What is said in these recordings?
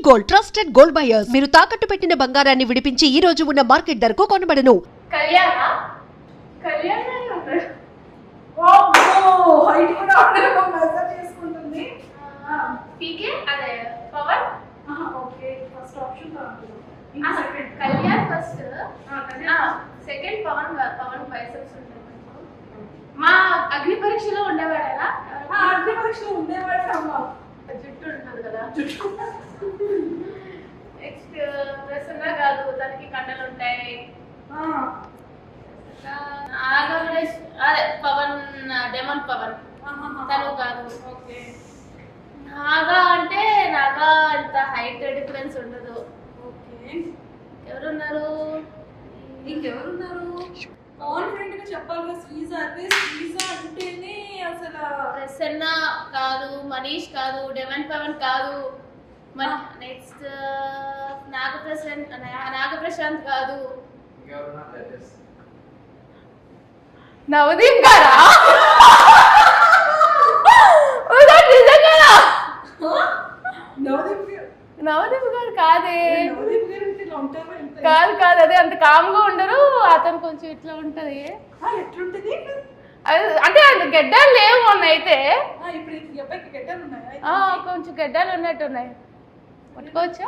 Gold trusted gold buyers. మీరు తాకట్టు పెట్టిన బంగారాన్ని విడిపించి ఈ రోజు ఉన్న మార్కెట్ ధరకు కొనబడను. సెకండ్ పవన్ బైసెప్స్ ఉంటాయి. మా అగ్ని పరీక్షలో ఉండేవాడా? అగ్ని పరీక్షలో ఉండేవాడా? జుట్టు ఉంటుంది కదా. నెక్స్ట్ ప్రసన్న కాదు, తనకి కండలు ఉంటాయి. అదే పవన్, డెమన్ పవన్, తను కాదు. నాగా అంటే నాగా అంత హైట్ డిఫరెన్స్ ఉండదు. ఎవరున్నారు? ఇంకెవరున్నారు? కాన్ఫిడెంట్ గా చెప్పాలి. శ్రీజ అంటేనే అసలు ప్రసన్న కాదు, మనీష్ కాదు, డెమన్ పవన్ కాదు. నెక్స్ట్ నాగప్రశాంత్ కాదు. నవదీప్ గారా? నవదీప్ గారు కాదే. కాదు అదే అంత కామ్గా ఉండరు. అతను కొంచెం ఇట్లా ఉంటది. అంటే అంత గెడ్డాలు లేవు మొన్న అయితే. కొంచెం గెడ్డాలు ఉన్నట్టున్నాయి. పట్టుకోవచ్చా?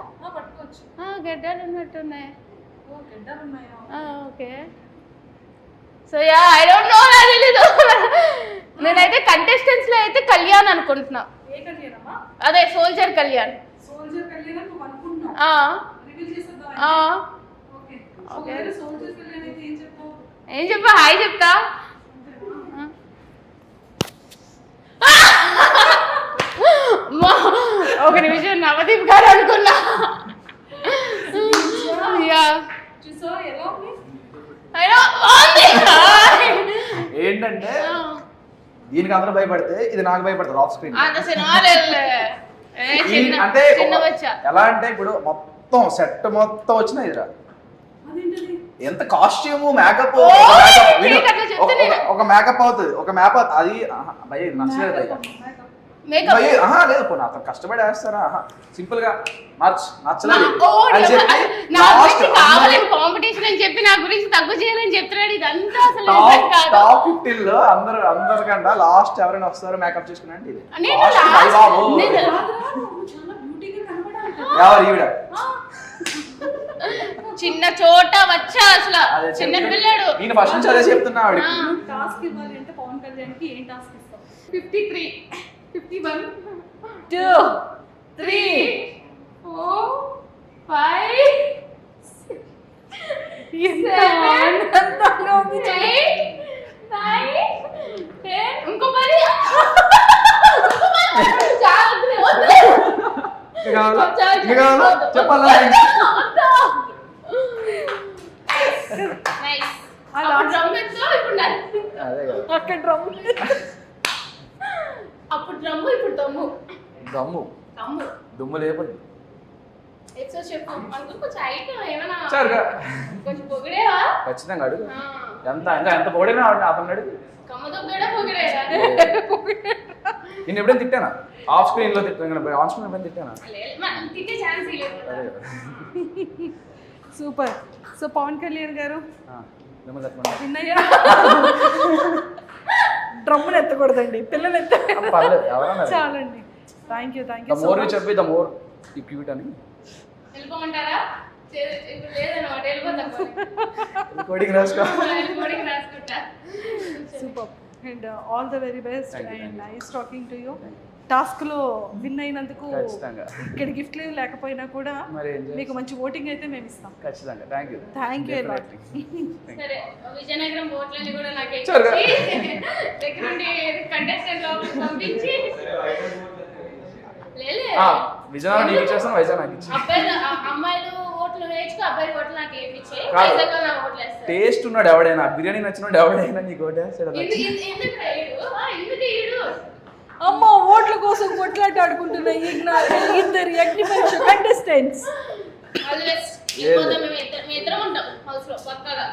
గెడ్డాలు ఉన్నట్టున్నాయి. Okay. So yeah I don't know, నాకు తెలీదు. నేనైతే కంటెస్టెంట్స్ లో అయితే కళ్యాణ్ అనుకుంటున్నా. అదే సోల్జర్ కళ్యాణ్. ఏం చెప్పా? హాయ్ చెప్తా. ఒక నిమిషం, నవదీప్ గారు అనుకున్నా. ఏంటంటే దీనికి అందరూ భయపడితే ఇది నాకు భయపడతారు ఆఫ్ స్క్రీన్. అంటే ఎలా అంటే ఇప్పుడు మొత్తం సెట్ మొత్తం వచ్చిన ఇదిరా, ఎంత కాస్ట్యూమ్ మేకప్, ఒక మేకప్ అవుతుంది, ఒక మేకప్ అది భయ నచ్చలేదు. లేదు పోనీ అతను కష్టపడి వేస్తారా, సింపుల్ గా నచ్చలేదు అని చెప్పి కాంపిటీషన్ అని చెప్పి నా గురించి తగ్గు చేయాలని చెప్తున్నాడు. ఇదంతా టాప్ 15 లో అందరికంటే లాస్ట్ ఎవరైనా వస్తారు మేకప్ చేసుకున్నా అంటే ఇది ఎవరు ఈవిడ చిన్న చోట వచ్చా అసలు చిన్న పిల్లడు. నేను ఫస్ట్ నుంచి అదే చెప్తున్నా. టాస్క్ ఇవ్వాలి అంటే పవన్ కళ్యాణ్ కి ఏం టాస్క్ ఇస్తాం? 53 51 2 3 4 5 6 7 8 9 10 ఇంకో 10 చెప్పాలా? అప్పుడు డ్రమ్ము, ఇప్పుడు దమ్ము. దుమ్ము లేపదు. ఖచ్చితంగా అడుగు. ఎంత పొగిడినా అతను అడుగు. నేను ఎప్పుడైనా తిట్టానా? ఆఫ్ స్క్రీన్ లో తిట్టాను, ఆన్ స్క్రీన్ ఎప్పుడైనా తిట్టానా? సూపర్. సో పవన్ కళ్యాణ్ గారు డ్రమ్మును ఎత్తకూడదండి, పిల్లలు చాలండి. Thank you. మోర్ చెప్పి ద మోర్ ఈ క్యూట్ అని వెళ్ళిపోమంటారా? Super and all the very best and nice talking to you. Task లో విన్ అయినందుకు ఇక్కడ గిఫ్ట్లు లేకపోయినా కూడా మీకు మంచి ఓటింగ్ అయితే మేము ఇస్తాం. ఖచ్చితంగా. Thank you. సరే, విజయనగరం ఓట్లని కూడా నాకు దగ్గర నుండి కంటెస్టెంట్ లోపలికి పంపించి అమ్మాయిలు ఓట్లు వేయించుకో, అబ్బాయి ఓట్లు నాకు వేయించి టేస్ట్ ఉన్నాడు ఎవడైనా, బిర్యానీ నచ్చినోడు ఎవడైనా నీకు ఓటేస్తాడు. అమ్మ ఓట్ల కోసం కొట్లాట ఆడుకుంటున్నాయి ఇద్దరు అగ్ని పరీక్ష కంటెస్టెంట్స్. మీ ఇద్దరం ఉంటాం హౌస్ లో పక్కగా.